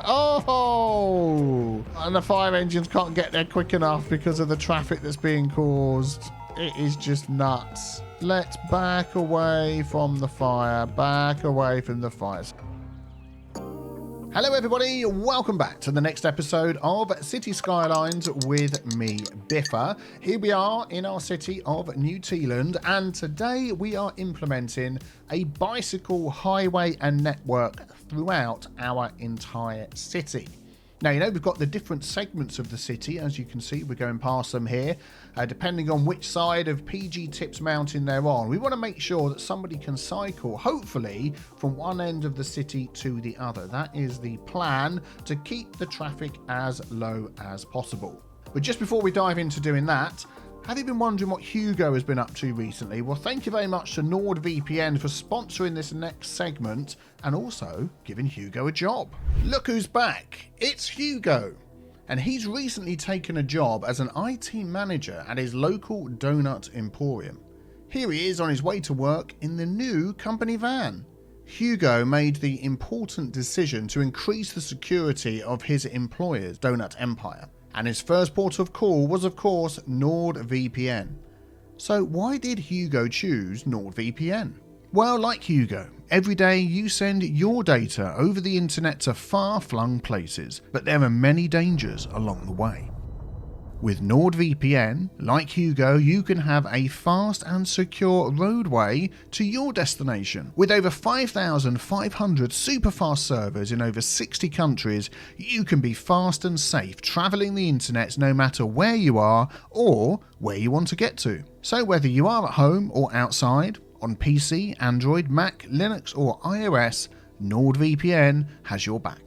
Oh! And the fire engines can't get there quick enough because of the traffic that's being caused. It is just nuts. Let's back away from the fire. Back away from the fires. Hello everybody, welcome back to the next episode of Cities Skylines with me, Biffa. Here we are in our city of New Zealand, and today we are implementing a bicycle highway and network throughout our entire city. Now, you know, we've got the different segments of the city. As you can see, we're going past them here. Depending on which side of PG Tips Mountain they're on, we want to make sure that somebody can cycle, hopefully, from one end of the city to the other. That is the plan, to keep the traffic as low as possible. But just before we dive into doing that, have you been wondering what Hugo has been up to recently? Well, thank you very much to NordVPN for sponsoring this next segment and also giving Hugo a job. Look who's back. It's Hugo. And he's recently taken a job as an IT manager at his local donut emporium. Here he is on his way to work in the new company van. Hugo made the important decision to increase the security of his employer's donut empire. And his first port of call was, of course, NordVPN. So why did Hugo choose NordVPN? Well, like Hugo, every day you send your data over the internet to far-flung places, but there are many dangers along the way. With NordVPN, like Hugo, you can have a fast and secure roadway to your destination. With over 5,500 super-fast servers in over 60 countries, you can be fast and safe traveling the internet no matter where you are or where you want to get to. So whether you are at home or outside, on PC, Android, Mac, Linux or iOS, NordVPN has your back.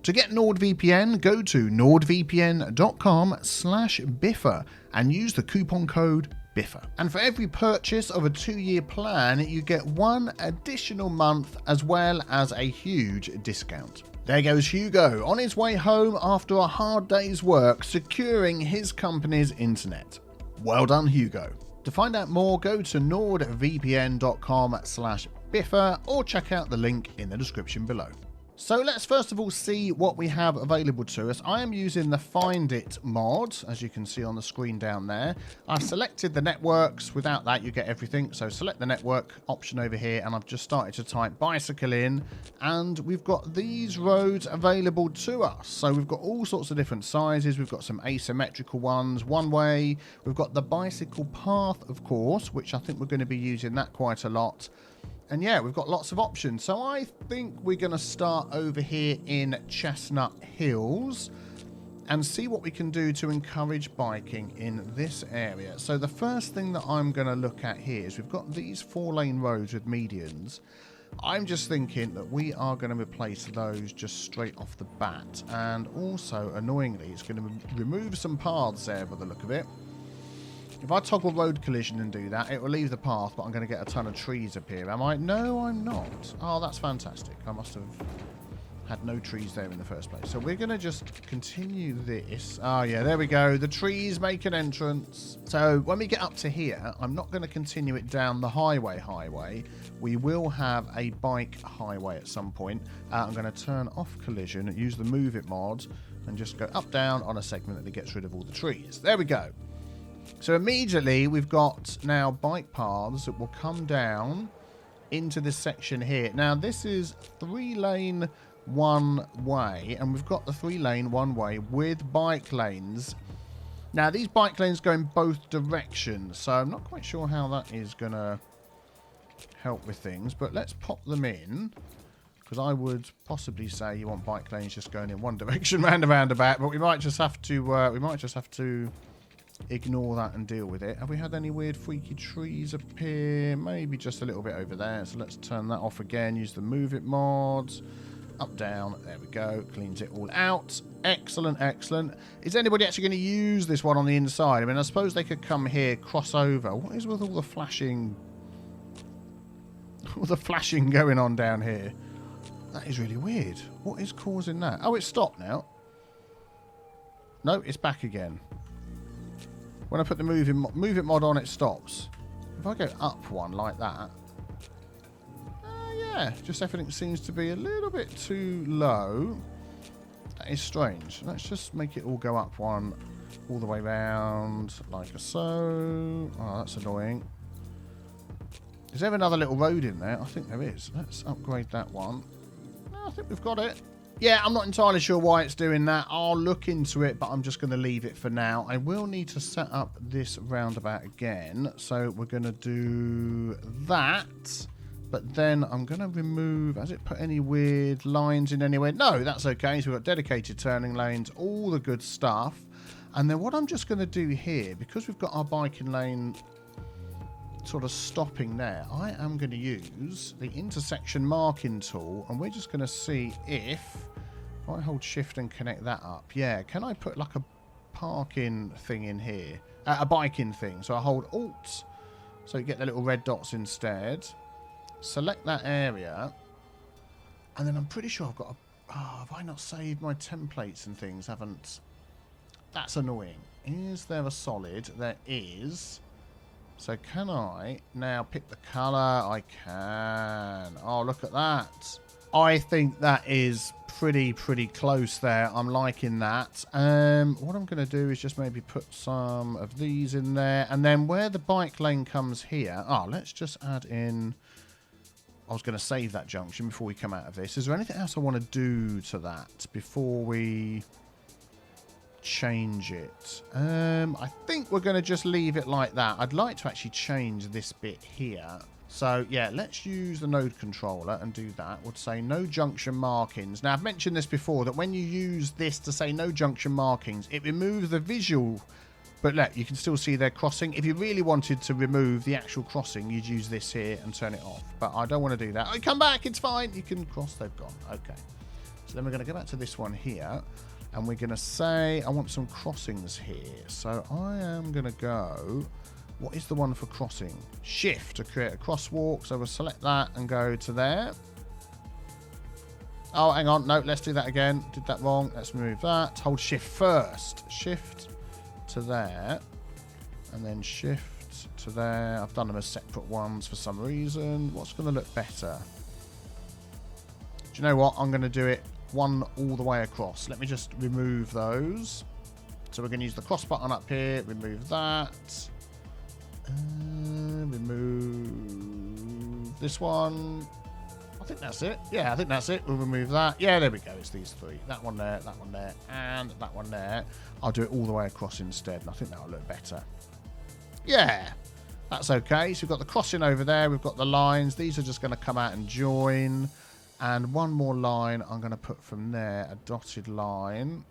To get NordVPN, go to nordvpn.com/Biffa and use the coupon code Biffa. And for every purchase of a 2-year plan, you get 1 additional month as well as a huge discount. There goes Hugo on his way home after a hard day's work securing his company's internet. Well done, Hugo. To find out more, go to nordvpn.com/Biffa or check out the link in the description below. So let's first of all see what we have available to us. I am using the Find It mod, as you can see on the screen down there. I've selected the networks. Without that, you get everything. So select the network option over here, and I've just started to type bicycle in, and we've got these roads available to us. So we've got all sorts of different sizes. We've got some asymmetrical ones, one way. We've got the bicycle path, of course, which I think we're going to be using that quite a lot. And yeah, we've got lots of options. So I think we're going to start over here in Chestnut Hills and see what we can do to encourage biking in this area. So the first thing that I'm going to look at here is we've got these 4-lane roads with medians. I'm just thinking that we are going to replace those just straight off the bat. And also, annoyingly, it's going to remove some paths there by the look of it. If I toggle road collision and do that, it will leave the path, but I'm going to get a ton of trees up here. Am I? No, I'm not. Oh, that's fantastic. I must have had no trees there in the first place. So we're going to just continue this. Oh, yeah, there we go. The trees make an entrance. So when we get up to here, I'm not going to continue it down the highway. We will have a bike highway at some point. I'm going to turn off collision, use the Move It mod, and just go up, down on a segment that gets rid of all the trees. There we go. So immediately we've got now bike paths that will come down into this section here. Now this is 3-lane one way, and we've got the 3-lane one way with bike lanes. Now these bike lanes go in both directions, so I'm not quite sure how that is going to help with things, but let's pop them in. Because I would possibly say you want bike lanes just going in one direction round and roundabout, but we might just have to ignore that and deal with it. Have we had any weird freaky trees appear? Maybe just a little bit over there. So let's turn that off again. Use the Move It mods. Up, down. There we go. Cleans it all out. Excellent, excellent. Is anybody actually going to use this one on the inside? I mean, I suppose they could come here, cross over. What is with all the flashing? All the flashing going on down here. That is really weird. What is causing that? Oh, it's stopped now. No, it's back again. When I put the Move It mod on, it stops. If I go up one like that, yeah, just everything seems to be a little bit too low. is strange. Let's just make it all go up one all the way round, like so. Oh, that's annoying. Is there another little road in there? I think there is. Let's upgrade that one. No, I think we've got it. Yeah, I'm not entirely sure why it's doing that. I'll look into it, but I'm just going to leave it for now. I will need to set up this roundabout again. So we're going to do that. But then I'm going to remove... Has it put any weird lines in anywhere? No, that's okay. So we've got dedicated turning lanes, all the good stuff. And then what I'm just going to do here, because we've got our biking lane sort of stopping there, I am going to use the intersection marking tool, and we're just going to see if I hold shift and connect that up. Yeah, can I put like a parking thing in here? A biking thing. So I hold Alt, so you get the little red dots instead. Select that area, and then I'm pretty sure I've got a... Oh, have I not saved my templates and things? Haven't... That's annoying. Is there a solid? There is. So can I now pick the colour? I can. Oh, look at that. I think that is pretty close there. I'm liking that. What I'm going to do is just maybe put some of these in there. And then where the bike lane comes here... Oh, let's just add in... I was going to save that junction before we come out of this. Is there anything else I want to do to that before we... change it? I think we're going to just leave it like that. I'd like to actually change this bit here. So yeah, let's use the node controller and do that. We'll say no junction markings. Now I've mentioned this before, that when you use this to say no junction markings, it removes the visual, but look, you can still see they're crossing. If you really wanted to remove the actual crossing, you'd use this here and turn it off, but I don't want to do that. Oh, come back, it's fine, you can cross, they've gone. Okay, so then we're going to go back to this one here. And we're going to say, I want some crossings here. So I am going to go, what is the one for crossing? Shift to create a crosswalk. So we'll select that and go to there. Oh, hang on. No, let's do that again. Did that wrong. Let's remove that. Hold shift first. Shift to there. And then shift to there. I've done them as separate ones for some reason. What's going to look better? Do you know what? I'm going to do it one all the way across. Let me just remove those. So we're going to use the cross button up here. Remove that. Remove this one. I think that's it. Yeah, I think that's it. We'll remove that. Yeah, there we go. It's these three. That one there, and that one there. I'll do it all the way across instead, and I think that'll look better. Yeah, that's okay. So we've got the crossing over there. We've got the lines. These are just going to come out and join. And one more line I'm going to put from there, a dotted line.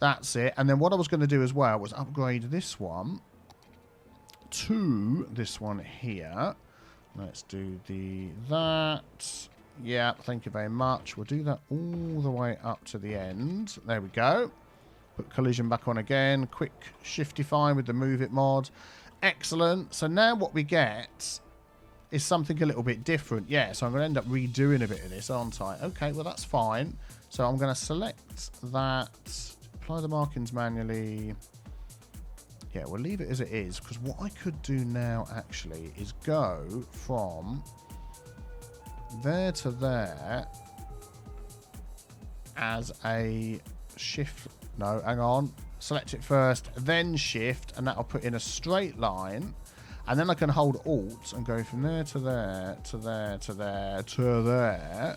That's it. And then what I was going to do as well was upgrade this one to this one here. Let's do that. Yeah, thank you very much. We'll do that all the way up to the end. There we go. Put collision back on again. Quick shiftify with the move it mod. Excellent. So now what we get is something a little bit different. Yeah, so I'm going to end up redoing a bit of this, aren't I? Okay, well, that's fine. So I'm going to select that, apply the markings manually. Yeah, we'll leave it as it is, because what I could do now, actually, is go from there to there as a shift. No, hang on. Select it first, then shift, and that'll put in a straight line. And then I can hold Alt and go from there to there, to there, to there, to there.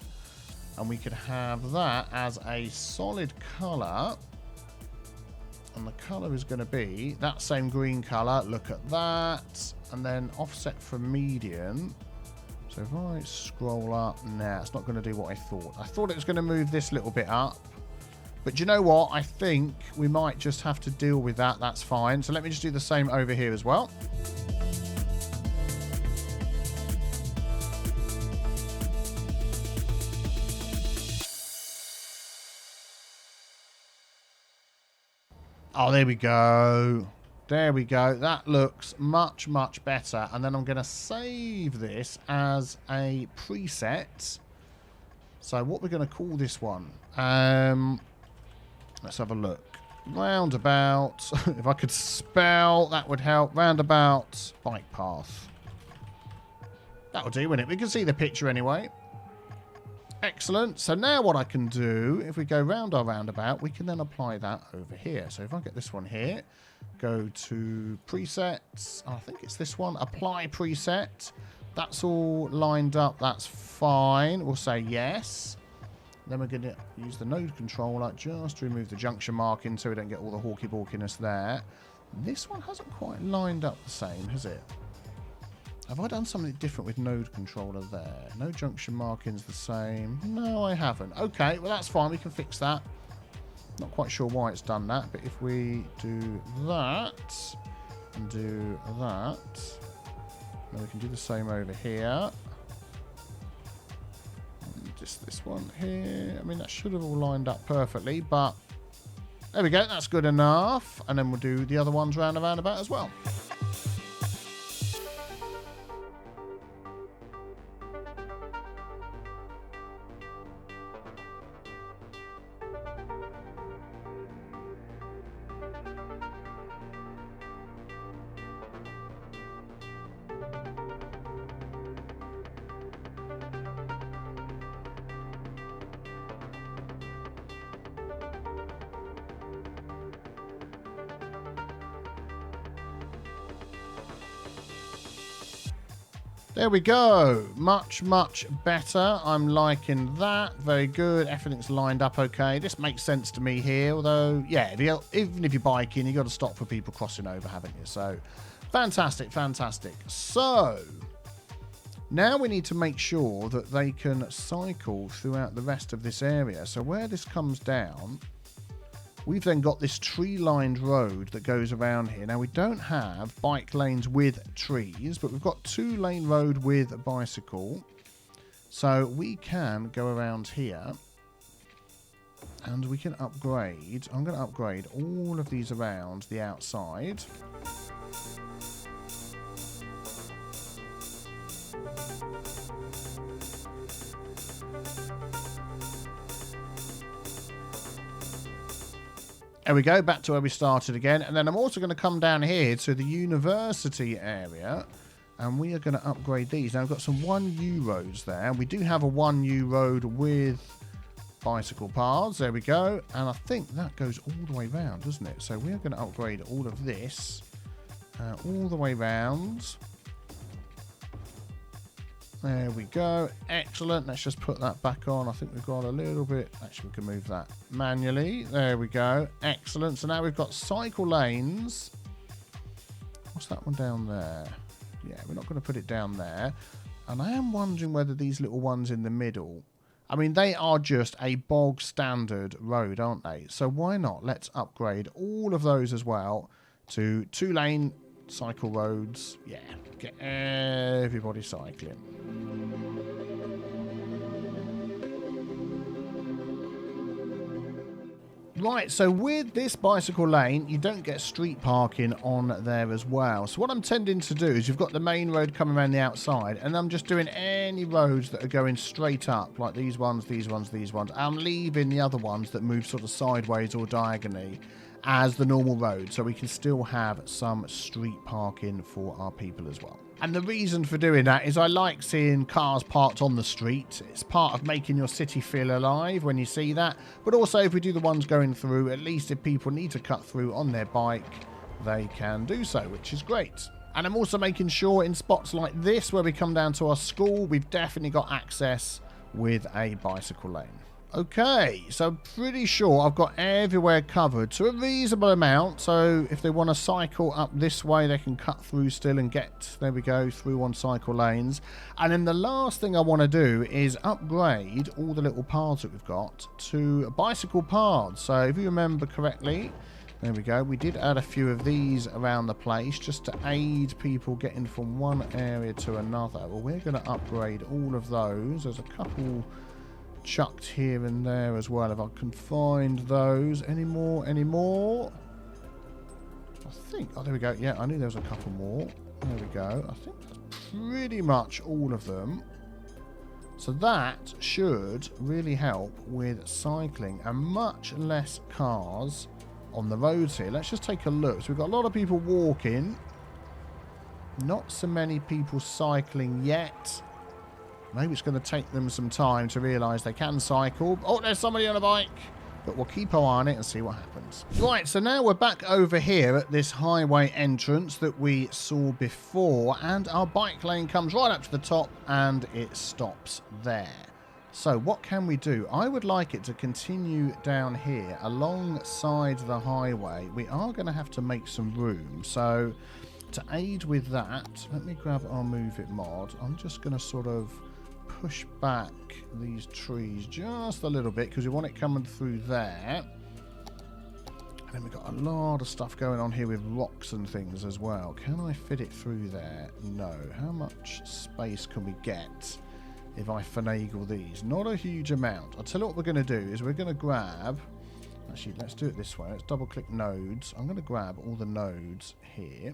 And we could have that as a solid colour. And the colour is going to be that same green colour. Look at that. And then offset from median. So if I scroll up, nah, it's not going to do what I thought. I thought it was going to move this little bit up. But do you know what? I think we might just have to deal with that. That's fine. So let me just do the same over here as well. Oh, there we go. There we go. That looks much better. And then I'm going to save this as a preset. So what we're going to call this one. Let's have a look. Roundabout. If I could spell, that would help. Roundabout bike path. That'll do, wouldn't it? We can see the picture anyway. Excellent. So now what I can do, if we go round our roundabout, we can then apply that over here. So if I get this one here, go to presets. I think it's this one. Apply preset. That's all lined up. That's fine. We'll say yes. Then we're going to use the node controller just to remove the junction marking so we don't get all the hawky-balkiness there. This one hasn't quite lined up the same, has it? Have I done something different with node controller there? No junction markings the same. No, I haven't. Okay, well that's fine. We can fix that. Not quite sure why it's done that, but if we do that and do that, then we can do the same over here. And just this one here. I mean, that should have all lined up perfectly, but there we go. That's good enough. And then we'll do the other ones round and roundabout as well. There we go. Much, much better. I'm liking that. Very good. Everything's lined up okay. This makes sense to me here. Although, yeah, even if you're biking, you've got to stop for people crossing over, haven't you? So, fantastic, fantastic. So, now we need to make sure that they can cycle throughout the rest of this area. So, where this comes down, we've then got this tree-lined road that goes around here. Now, we don't have bike lanes with trees, but we've got 2-lane road with a bicycle. So we can go around here and we can upgrade. I'm going to upgrade all of these around the outside. There we go, back to where we started again. And then I'm also going to come down here to the university area. And we are going to upgrade these. Now, we've got some 1U roads there. We do have a 1U road with bicycle paths. There we go. And I think that goes all the way round, doesn't it? So we are going to upgrade all of this all the way round. There we go. Excellent. Let's just put that back on. I think we've got a little bit. Actually, we can move that manually. There we go. Excellent. So now we've got cycle lanes. What's that one down there? Yeah, we're not going to put it down there. And I am wondering whether these little ones in the middle, I mean, they are just a bog standard road, aren't they? So why not? Let's upgrade all of those as well to 2-lane cycle roads. Yeah, get everybody cycling. Right, so with this bicycle lane, you don't get street parking on there as well. So what I'm tending to do is you've got the main road coming around the outside, and I'm just doing any roads that are going straight up, like these ones, these ones, these ones. I'm leaving the other ones that move sort of sideways or diagonally as the normal road, so we can still have some street parking for our people as well. And the reason for doing that is I like seeing cars parked on the street. It's part of making your city feel alive when you see that. But also if we do the ones going through, at least if people need to cut through on their bike, they can do so, which is great. And I'm also making sure in spots like this where we come down to our school, we've definitely got access with a bicycle lane. Okay, so I'm pretty sure I've got everywhere covered to a reasonable amount. So if they want to cycle up this way, they can cut through still and get, there we go, through on cycle lanes. And then the last thing I want to do is upgrade all the little paths that we've got to bicycle paths. So if you remember correctly, there we go, we did add a few of these around the place just to aid people getting from one area to another. Well, we're going to upgrade all of those. There's a couple chucked here and there as well, if I can find those. Any more? I think, oh, there we go. Yeah, I knew there was a couple more. There we go. I think that's pretty much all of them. So that should really help with cycling and much less cars on the roads here. Let's just take a look. So we've got a lot of people walking. Not so many people cycling yet. Maybe it's going to take them some time to realise they can cycle. Oh, there's somebody on a bike. But we'll keep our eye on it and see what happens. Right, so now we're back over here at this highway entrance that we saw before. And our bike lane comes right up to the top and it stops there. So what can we do? I would like it to continue down here alongside the highway. We are going to have to make some room. So to aid with that, let me grab our Move It mod. I'm just going to sort of push back these trees just a little bit because we want it coming through there. And then we've got a lot of stuff going on here with rocks and things as well. Can I fit it through there? No. How much space can we get if I finagle these? Not a huge amount. I'll tell you what we're going to do is we're going to grab... Actually, let's do it this way. Let's double-click nodes. I'm going to grab all the nodes here.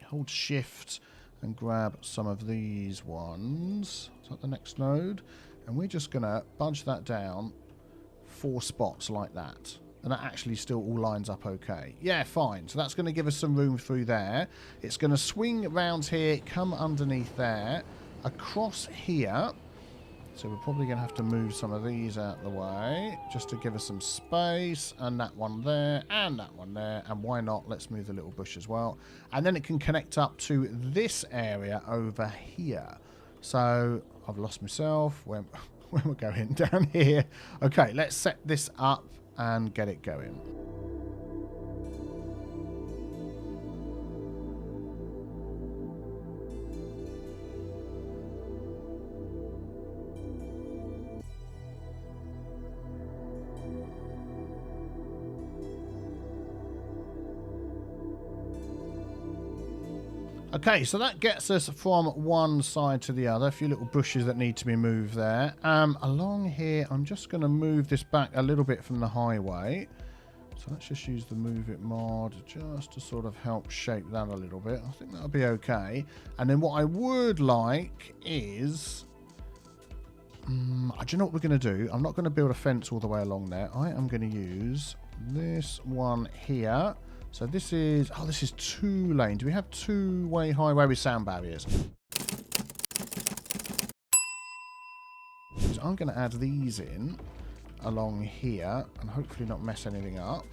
Hold Shift and grab some of these ones. Is that the next node? And we're just going to budge that down 4 spots like that. And that actually still all lines up okay. Yeah, fine. So that's going to give us some room through there. It's going to swing around here, come underneath there, across here. So we're probably going to have to move some of these out of the way just to give us some space. And that one there, and that one there. And why not? Let's move the little bush as well. And then it can connect up to this area over here. So I've lost myself. Where we're going? Down here. Okay, let's set this up and get it going. Okay, so that gets us from one side to the other. A few little bushes that need to be moved there. Along here, I'm just going to move this back a little bit from the highway. So let's just use the Move It mod just to sort of help shape that a little bit. I think that'll be okay. And then what I would like is... do you know what we're going to do? I'm not going to build a fence all the way along there. I am going to use this one here. So this is... Oh, this is 2 lane. Do we have 2-way highway with sound barriers? So I'm going to add these in along here and hopefully not mess anything up.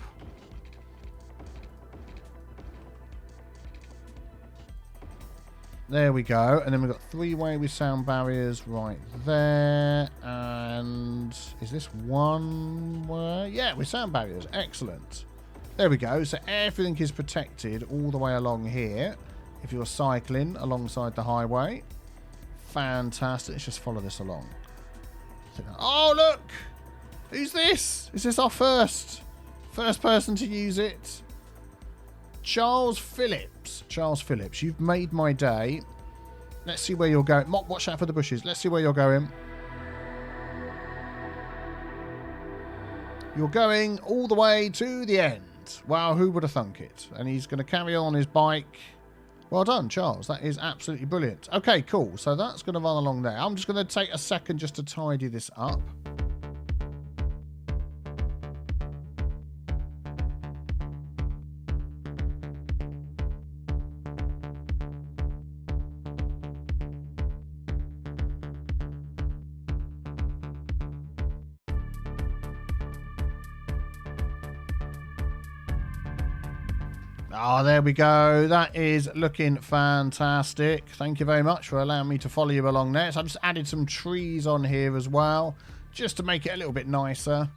There we go. And then we've got 3-way with sound barriers right there. And is this 1-way? Yeah, with sound barriers. Excellent. There we go. So everything is protected all the way along here if you're cycling alongside the highway. Fantastic. Let's just follow this along. Oh, look! Who's this? Is this our first person to use it? Charles Phillips. Charles Phillips, you've made my day. Let's see where you're going. Mop, watch out for the bushes. Let's see where you're going. You're going all the way to the end. Wow, who would have thunk it? And he's going to carry on his bike. Well done, Charles. That is absolutely brilliant. Okay, cool. So that's going to run along there. I'm just going to take a second just to tidy this up. Oh, there we go. That is looking fantastic. Thank you very much for allowing me to follow you along there. So I've just added some trees on here as well, just to make it a little bit nicer.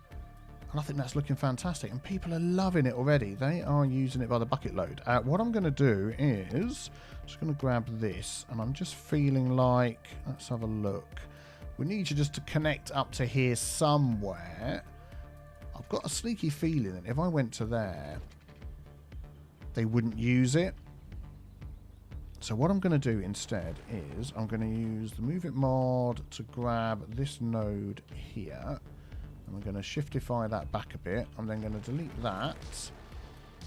And I think that's looking fantastic. And people are loving it already. They are using it by the bucket load. What I'm going to do is, just going to grab this. And I'm just feeling like, let's have a look. We need you just to connect up to here somewhere. I've got a sneaky feeling that if I went to there, they wouldn't use it. So what I'm going to do instead is I'm going to use the Move It mod to grab this node here. And I'm going to shiftify that back a bit. I'm then going to delete that.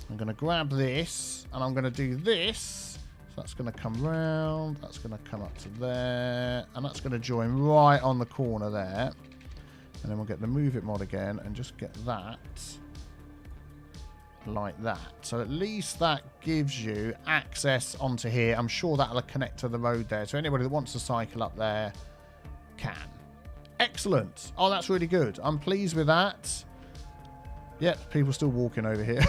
I'm going to grab this and I'm going to do this. So that's going to come round. That's going to come up to there. And that's going to join right on the corner there. And then we'll get the Move It mod again and just get that like that. So at least that gives you access onto here. I'm sure that'll connect to the road there. So anybody that wants to cycle up there can. Excellent. Oh, that's really good. I'm pleased with that. Yep, people still walking over here.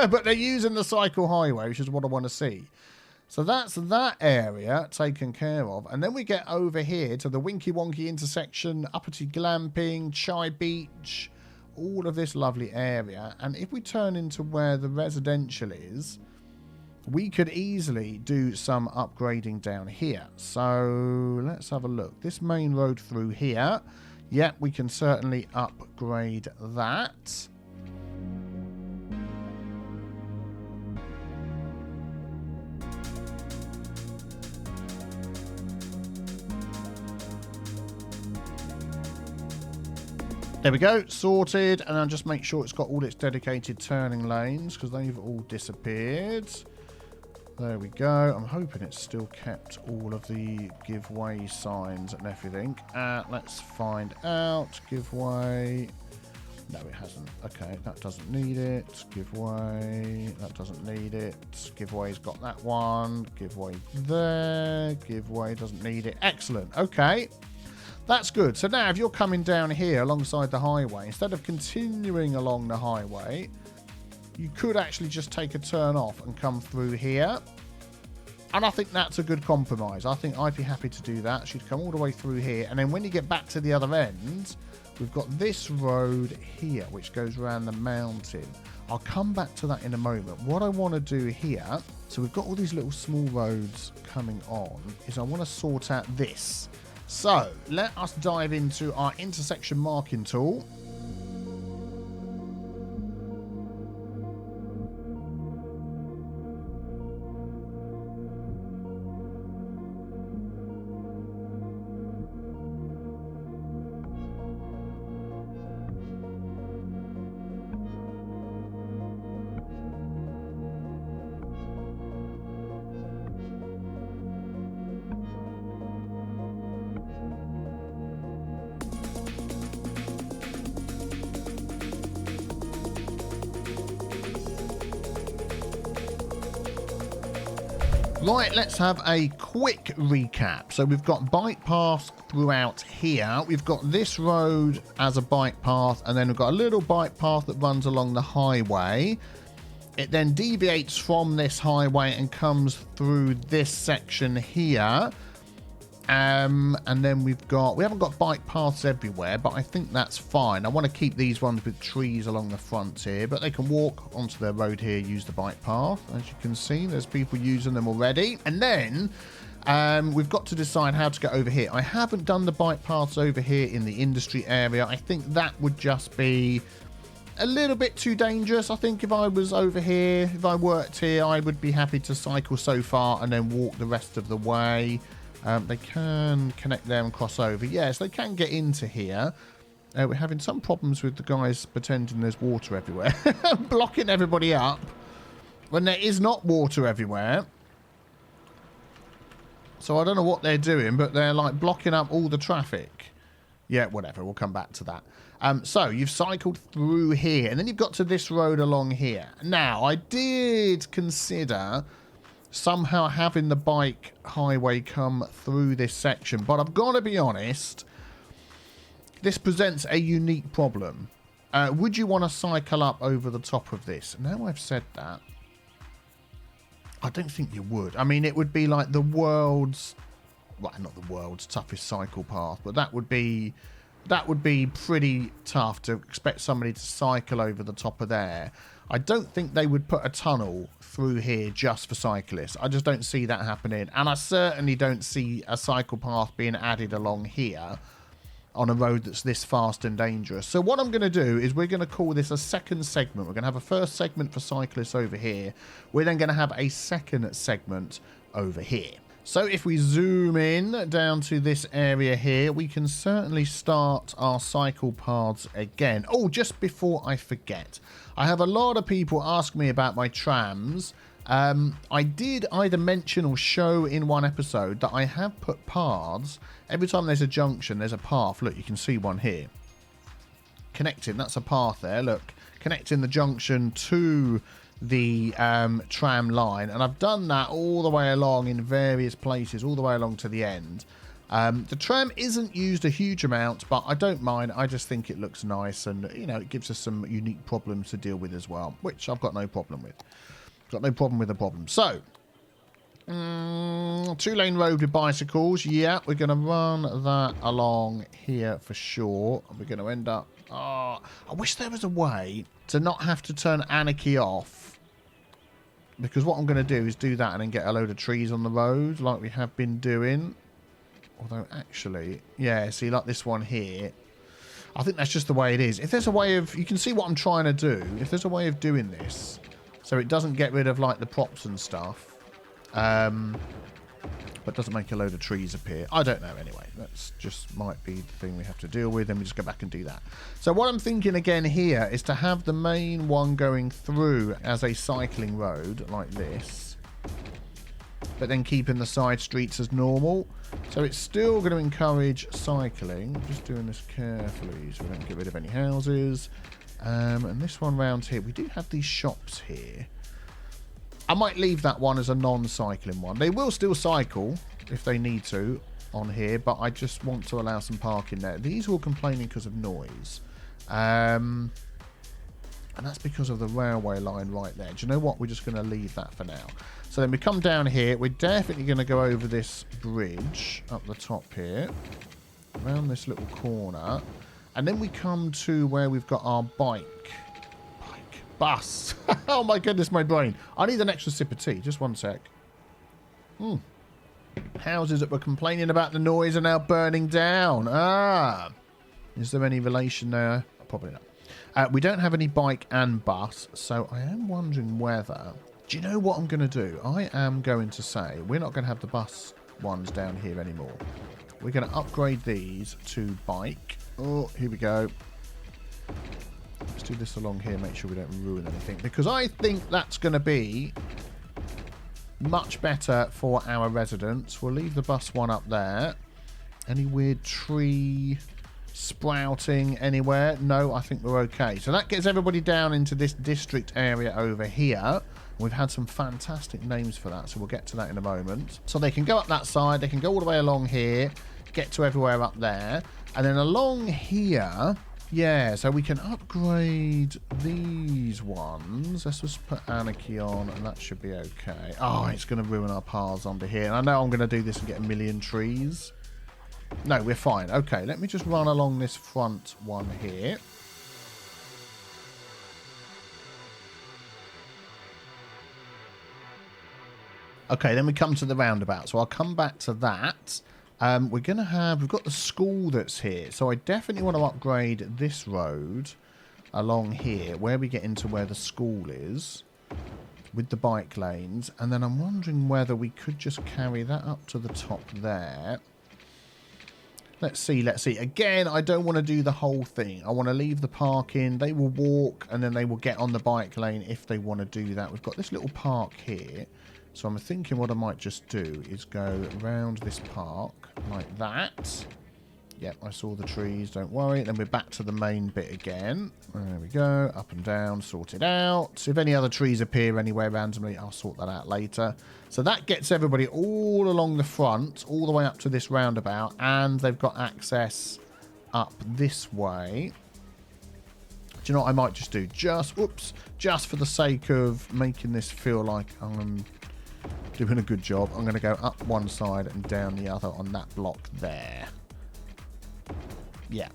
But they're using the cycle highway, which is what I want to see. So that's that area taken care of. And then we get over here to the Winky Wonky intersection, Uppity Glamping, Chai Beach, all of this lovely area. And if we turn into where the residential is, we could easily do some upgrading down here. So let's have a look. This main road through here. Yeah, we can certainly upgrade that. There we go, sorted, and I'll just make sure it's got all its dedicated turning lanes because they've all disappeared. There we go. I'm hoping it's still kept all of the give way signs and everything. Let's find out. Give way. No, it hasn't. Okay, that doesn't need it. Give way. That doesn't need it. Give way's got that one. Give way there. Give way doesn't need it. Excellent. Okay. That's good. So now if you're coming down here alongside the highway, instead of continuing along the highway, you could actually just take a turn off and come through here. And I think that's a good compromise. I think I'd be happy to do that. She'd come all the way through here. And then when you get back to the other end, we've got this road here, which goes around the mountain. I'll come back to that in a moment. What I want to do here, so we've got all these little small roads coming on, is I want to sort out this. So, let us dive into our intersection marking tool. Right, let's have a quick recap. So we've got bike paths throughout here. We've got this road as a bike path, and then we've got a little bike path that runs along the highway. It then deviates from this highway and comes through this section here. And then we haven't got bike paths everywhere, but I think that's fine. I want to keep these ones with trees along the front here, but they can walk onto their road here, use the bike path. As you can see, there's people using them already. And then we've got to decide how to get over here. I haven't done the bike paths over here in the industry area. I think that would just be a little bit too dangerous. I think if I was over here, if I worked here, I would be happy to cycle so far and then walk the rest of the way. They can connect there and cross over. Yes, they can get into here. We're having some problems with the guys pretending there's water everywhere. Blocking everybody up when there is not water everywhere. So I don't know what they're doing, but they're like blocking up all the traffic. Yeah, whatever. We'll come back to that. So you've cycled through here, and then you've got to this road along here. Now, I did consider somehow having the bike highway come through this section, but I've got to be honest, this presents a unique problem. Would you want to cycle up over the top of this? Now I've said that, I don't think you would. I mean, it would be like the world's, well, not the world's toughest cycle path, but that would be pretty tough to expect somebody to cycle over the top of there. I don't think they would put a tunnel through here just for cyclists. I just don't see that happening. And I certainly don't see a cycle path being added along here on a road that's this fast and dangerous. So what I'm going to do is we're going to call this a second segment. We're going to have a first segment for cyclists over here. We're then going to have a second segment over here. So if we zoom in down to this area here, we can certainly start our cycle paths again. Oh, just before I forget, I have a lot of people ask me about my trams. I did either mention or show in one episode that I have put paths. Every time there's a junction, there's a path. Look, you can see one here. Connecting, that's a path there. Look, connecting the junction to the tram line, and I've done that all the way along in various places, all the way along to the end. The tram isn't used a huge amount, but I don't mind. I just think it looks nice and, you know, it gives us some unique problems to deal with as well, which I've got no problem with. Got no problem with the problem. So, 2-lane road with bicycles. Yeah, we're going to run that along here for sure. We're going to end up... Oh, I wish there was a way to not have to turn anarchy off. Because what I'm going to do is do that and then get a load of trees on the road like we have been doing. Although, actually, yeah, see, like this one here. I think that's just the way it is. If there's a way of... You can see what I'm trying to do. If there's a way of doing this so it doesn't get rid of, like, the props and stuff, but doesn't make a load of trees appear. I don't know, anyway. That's just might be the thing we have to deal with, and we just go back and do that. So what I'm thinking again here is to have the main one going through as a cycling road, like this, but then keeping the side streets as normal. So it's still going to encourage cycling. I'm just doing this carefully so we don't get rid of any houses. And this one round here, we do have these shops here. I might leave that one as a non-cycling one. They will still cycle if they need to on here, but I just want to allow some parking there. These are all complaining because of noise. And that's because of the railway line right there. Do you know what? We're just going to leave that for now. So then we come down here. We're definitely going to go over this bridge up the top here, around this little corner. And then we come to where we've got our bus. Oh my goodness, my brain. I need an extra sip of tea. Just one sec. Houses that were complaining about the noise are now burning down. Ah. Is there any relation there? Probably not. We don't have any bike and bus, so I am wondering whether... Do you know what I'm going to do? I am going to say we're not going to have the bus ones down here anymore. We're going to upgrade these to bike. Oh, here we go. Let's do this along here, make sure we don't ruin anything. Because I think that's going to be much better for our residents. We'll leave the bus one up there. Any weird tree sprouting anywhere? No, I think we're okay. So that gets everybody down into this district area over here. We've had some fantastic names for that, so we'll get to that in a moment. So they can go up that side, they can go all the way along here, get to everywhere up there. And then along here... Yeah, so we can upgrade these ones. Let's just put Anarchy on, and that should be okay. Oh, it's going to ruin our paths under here. And I know I'm going to do this and get a million trees. No, we're fine. Okay, let me just run along this front one here. Okay, then we come to the roundabout. So I'll come back to that. We've got the school that's here. So I definitely want to upgrade this road along here where we get into where the school is with the bike lanes. And then I'm wondering whether we could just carry that up to the top there. Let's see. Again, I don't want to do the whole thing. I want to leave the parking. They will walk and then they will get on the bike lane if they want to do that. We've got this little park here. So I'm thinking what I might just do is go around this park like that. Yep, I saw the trees, don't worry. Then we're back to the main bit again. There we go, up and down, sort it out. If any other trees appear anywhere randomly, I'll sort that out later. So that gets everybody all along the front, all the way up to this roundabout, and they've got access up this way. Do you know what I might just do? Just for the sake of making this feel like I'm doing a good job, I'm going to go up one side and down the other on that block there. Yeah.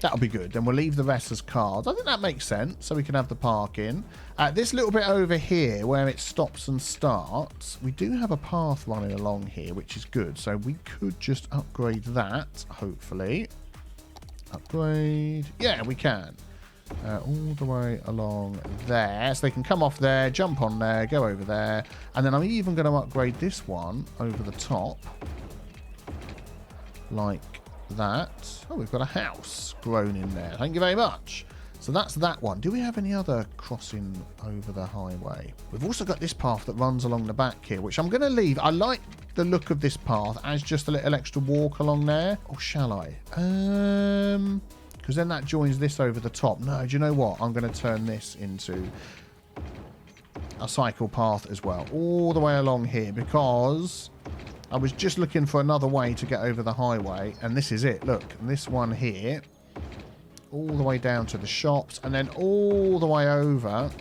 That'll be good. Then we'll leave the rest as cars. I think that makes sense, so we can have the parking. This little bit over here where it stops and starts, we do have a path running along here, which is good. So we could just upgrade that, hopefully. Upgrade. Yeah, we can. All the way along there. So they can come off there, jump on there, go over there. And then I'm even going to upgrade this one over the top. Like that. Oh, we've got a house grown in there. Thank you very much. So that's that one. Do we have any other crossing over the highway? We've also got this path that runs along the back here, which I'm going to leave. I like the look of this path as just a little extra walk along there. Or shall I? Because then that joins this over the top. No, do you know what? I'm going to turn this into a cycle path as well. All the way along here because I was just looking for another way to get over the highway, and this is it. Look, this one here, all the way down to the shops, and then all the way over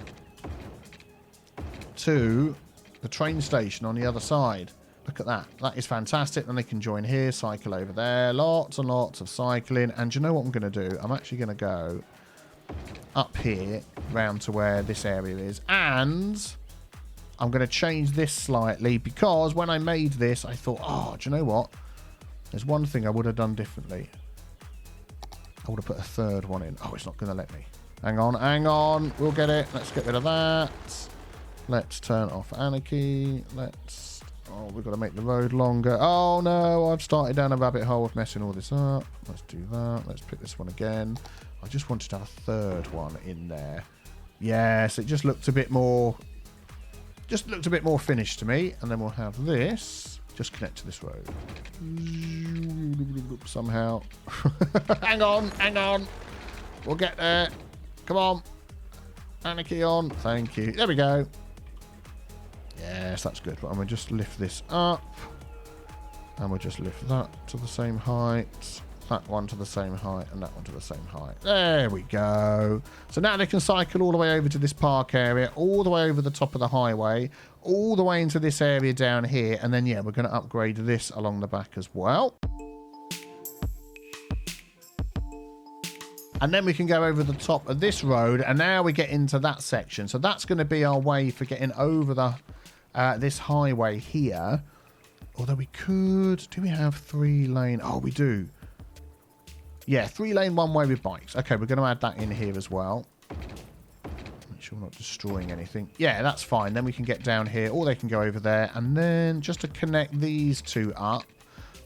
to the train station on the other side. Look at that. That is fantastic. Then they can join here, cycle over there. Lots and lots of cycling. And you know what I'm going to do? I'm actually going to go up here, round to where this area is. And I'm going to change this slightly, because when I made this, I thought, oh, do you know what? There's one thing I would have done differently. I would have put a third one in. Oh, it's not going to let me. Hang on, hang on. We'll get it. Let's get rid of that. Let's turn off anarchy. Let's... Oh, we've got to make the road longer. Oh, no. I've started down a rabbit hole of messing all this up. Let's do that. Let's pick this one again. I just wanted to have a third one in there. Yes, it just looked a bit more... Just looked a bit more finished to me. And then we'll have this. Just connect to this road. Somehow. Hang on, hang on. We'll get there. Come on. Anarchy on. Thank you. There we go. Yes, that's good. But I'm going to just lift this up. And we'll just lift that to the same height. That one to the same height. And that one to the same height. There we go. So now they can cycle all the way over to this park area. All the way over the top of the highway. All the way into this area down here. And then, yeah, we're going to upgrade this along the back as well. And then we can go over the top of this road. And now we get into that section. So that's going to be our way for getting over the this highway here. Although we could... Do we have 3-lane? Oh, we do. Yeah, 3-lane one-way with bikes. Okay, we're going to add that in here as well. Make sure we're not destroying anything. Yeah, that's fine. Then we can get down here. Or they can go over there. And then just to connect these two up,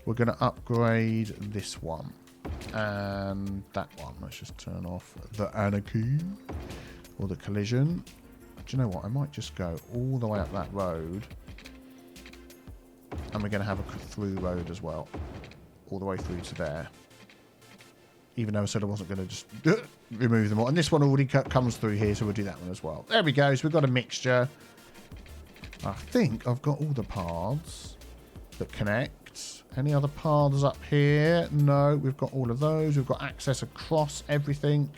we're going to upgrade this one. And that one. Let's just turn off the anarchy. Or the collision. Do you know what? I might just go all the way up that road. And we're going to have a through road as well. All the way through to there. Even though I said I wasn't going to just remove them all. And this one already comes through here, so we'll do that one as well. There we go. So we've got a mixture. I think I've got all the paths that connect. Any other paths up here? No, we've got all of those. We've got access across everything.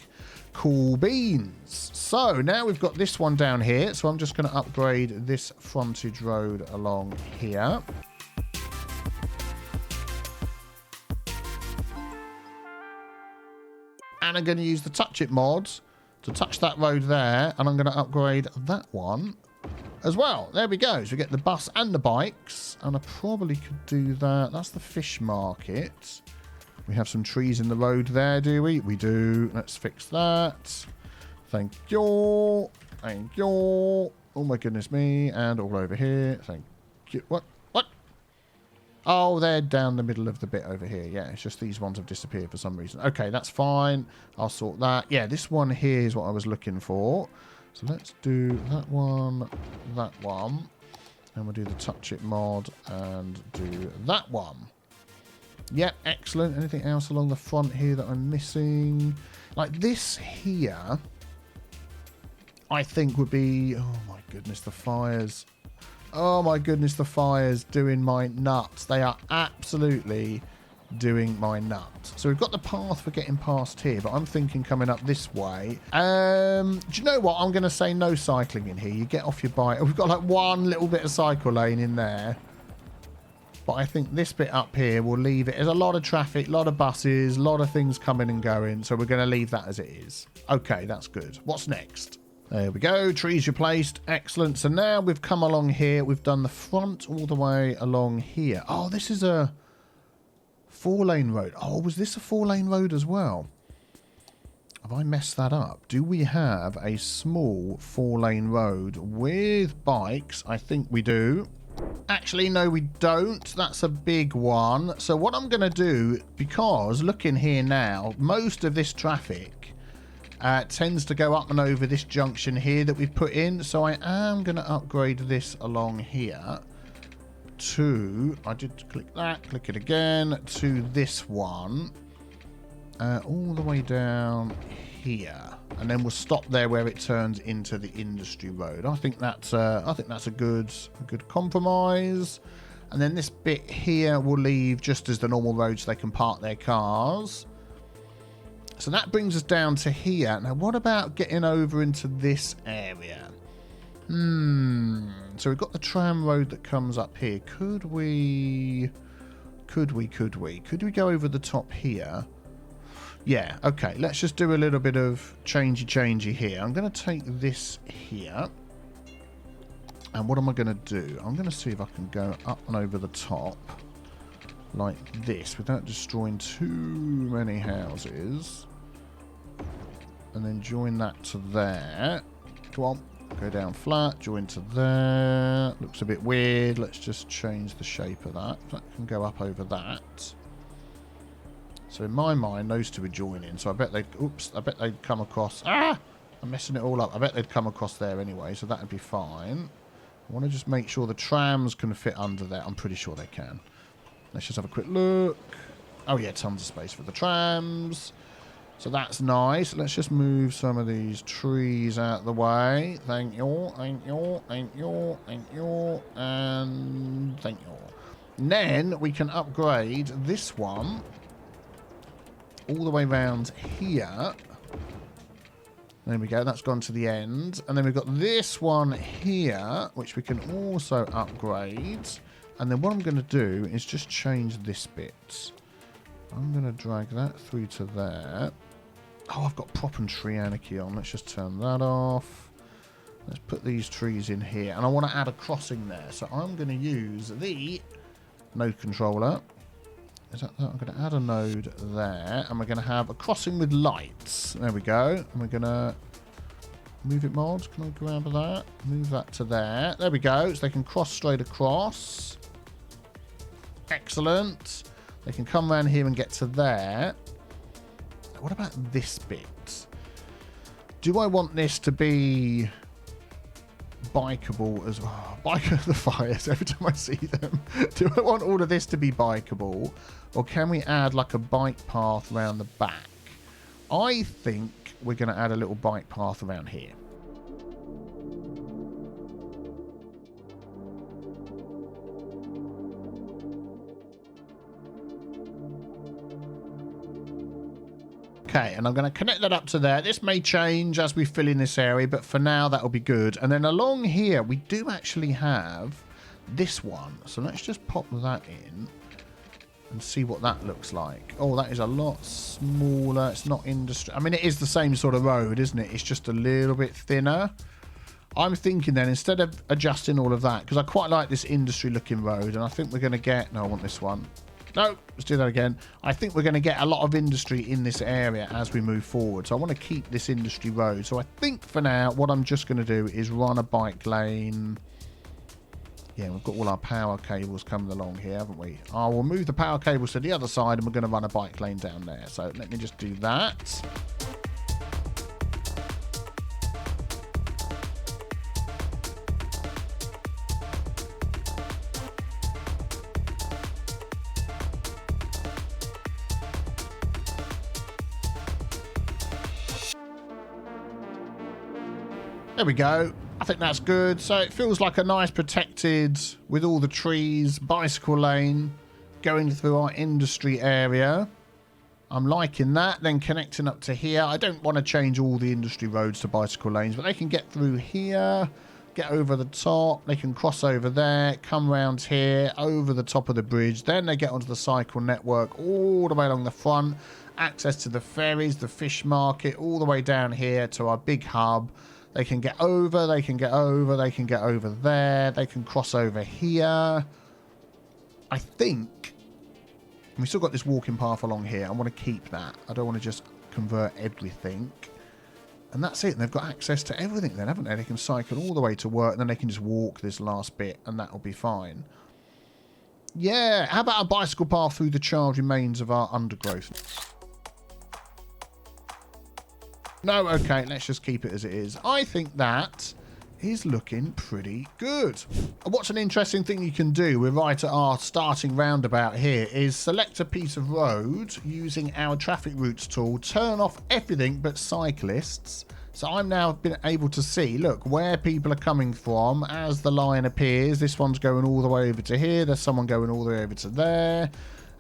Cool beans. So now we've got this one down here. So I'm just going to upgrade this frontage road along here. And I'm going to use the Touch It mod to touch that road there. And I'm going to upgrade that one as well. There we go. So we get the bus and the bikes. And I probably could do that. That's the fish market. We have some trees in the road there, do we? We do. Let's fix that. Thank you. Thank you. Oh, my goodness me. And all over here. Thank you. What? What? Oh, they're down the middle of the bit over here. Yeah, it's just these ones have disappeared for some reason. Okay, that's fine. I'll sort that. Yeah, this one here is what I was looking for. So let's do that one, and we'll do the Touch It mod and do that one. Yep, excellent. Anything else along the front here that I'm missing? Like this here, I think would be... Oh, my goodness, the fires. Oh, my goodness, the fires doing my nuts. They are absolutely doing my nuts. So we've got the path for getting past here, but I'm thinking coming up this way. Do you know what? I'm going to say no cycling in here. You get off your bike. We've got like one little bit of cycle lane in there. But I think this bit up here will leave it. There's a lot of traffic, a lot of buses, a lot of things coming and going. So we're going to leave that as it is. Okay, that's good. What's next? There we go. Trees replaced. Excellent. So now we've come along here. We've done the front all the way along here. Oh, this is a 4-lane road. Oh, was this a 4-lane road as well? Have I messed that up? Do we have a small 4-lane road with bikes? I think we do. Actually, no, we don't. That's a big one. So what I'm going to do, because looking here now, most of this traffic tends to go up and over this junction here that we've put in. So I am going to upgrade this along here to... I did click that, click it again, to this one. All the way down here. And then we'll stop there where it turns into the industry road. I think that's a good compromise. And then this bit here will leave just as the normal road so they can park their cars. So that brings us down to here. Now, what about getting over into this area? So we've got the tram road that comes up here. Could we go over the top here? Yeah, okay. Let's just do a little bit of changey here. I'm going to take this here. And what am I going to do? I'm going to see if I can go up and over the top like this without destroying too many houses. And then join that to there. Come on. Go down flat, join to there. Looks a bit weird. Let's just change the shape of that. That can go up over that. So in my mind, those two are joining. So I bet they'd come across. Ah! I'm messing it all up. I bet they'd come across there anyway, so that'd be fine. I want to just make sure the trams can fit under there. I'm pretty sure they can. Let's just have a quick look. Oh yeah, tons of space for the trams. So that's nice. Let's just move some of these trees out of the way. Thank you, thank you, thank you, thank you, and thank you. And then we can upgrade this one all the way around here. There we go. That's gone to the end. And then we've got this one here, which we can also upgrade. And then what I'm going to do is just change this bit. I'm going to drag that through to there. Oh, I've got prop and tree anarchy on. Let's just turn that off. Let's put these trees in here. And I want to add a crossing there. So I'm going to use the node controller. Is that? I'm going to add a node there. And we're going to have a crossing with lights. There we go. And we're going to move it, mods. Can I grab that? Move that to there. There we go. So they can cross straight across. Excellent. They can come around here and get to there. What about this bit? Do I want this to be bikeable as well? Bike of the fires every time I see them. Do I want all of this to be bikeable? Or can we add like a bike path around the back? I think we're going to add a little bike path around here. Okay, and I'm going to connect that up to there. This may change as we fill in this area, but for now, that'll be good. And then along here, we do actually have this one. So let's just pop that in and see what that looks like. Oh, that is a lot smaller. It's not industry. I mean, it is the same sort of road, isn't it? It's just a little bit thinner. I'm thinking then, instead of adjusting all of that, because I quite like this industry-looking road, and I think we're going to get... No, I want this one. No, let's do that again. I think we're going to get a lot of industry in this area as we move forward. So I want to keep this industry road. So I think for now, what I'm just going to do is run a bike lane. Yeah, we've got all our power cables coming along here, haven't we? I will move the power cables to the other side and we're going to run a bike lane down there. So let me just do that. There we go. I think that's good. So it feels like a nice protected, with all the trees, bicycle lane going through our industry area. I'm liking that. Then connecting up to here. I don't want to change all the industry roads to bicycle lanes, but they can get through here, get over the top. They can cross over there, come round here, over the top of the bridge. Then they get onto the cycle network all the way along the front. Access to the ferries, the fish market, all the way down here to our big hub. They can get over, they can get over, they can get over there. They can cross over here. I think we've still got this walking path along here. I want to keep that. I don't want to just convert everything. And that's it. And they've got access to everything then, haven't they? They can cycle all the way to work, and then they can just walk this last bit, and that'll be fine. Yeah, how about a bicycle path through the charred remains of our undergrowth? No, okay, let's just keep it as it is. I think that is looking pretty good. And what's an interesting thing you can do, we're right at our starting roundabout here, is select a piece of road using our traffic routes tool, turn off everything but cyclists. So I'm now been able to see, look, where people are coming from as the line appears. This one's going all the way over to here. There's someone going all the way over to there.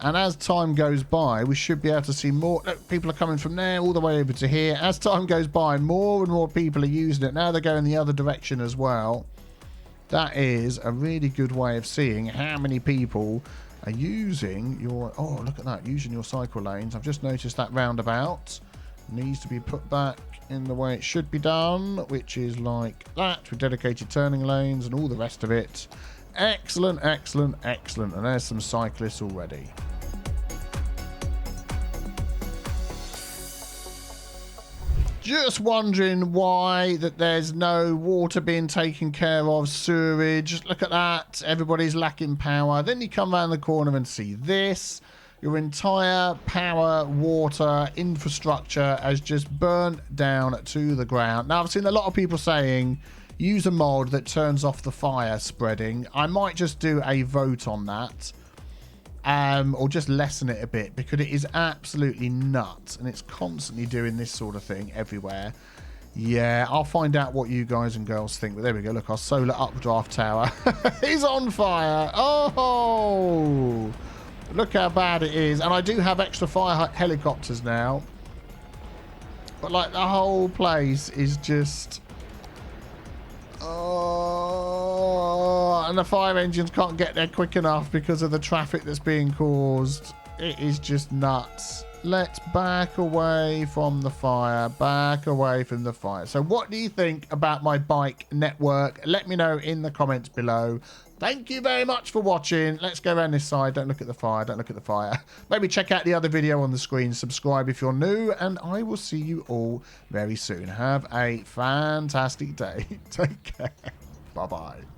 And as time goes by, we should be able to see more. Look, people are coming from there all the way over to here. As time goes by, more and more people are using it. Now they're going the other direction as well. That is a really good way of seeing how many people are using your... Oh, look at that. Using your cycle lanes. I've just noticed that roundabout needs to be put back in the way it should be done, which is like that, with dedicated turning lanes and all the rest of it. Excellent, excellent, excellent. And there's some cyclists already. Just wondering why that there's no water being taken care of, sewerage. Look at that. Everybody's lacking power. Then you come around the corner and see this. Your entire power, water, infrastructure has just burnt down to the ground. Now, I've seen a lot of people saying, use a mod that turns off the fire spreading. I might just do a vote on that. Or just lessen it a bit, because it is absolutely nuts. And it's constantly doing this sort of thing everywhere. Yeah, I'll find out what you guys and girls think. But there we go. Look, our solar updraft tower is on fire. Oh! Look how bad it is. And I do have extra fire helicopters now. But, like, the whole place is just... Oh, and the fire engines can't get there quick enough because of the traffic that's being caused. It is just nuts. Let's back away from the fire. Back away from the fire. So what do you think about my bike network? Let me know in the comments below. Thank you very much for watching. Let's go around this side. Don't look at the fire. Don't look at the fire. Maybe check out the other video on the screen. Subscribe if you're new. And I will see you all very soon. Have a fantastic day. Take care. Bye-bye.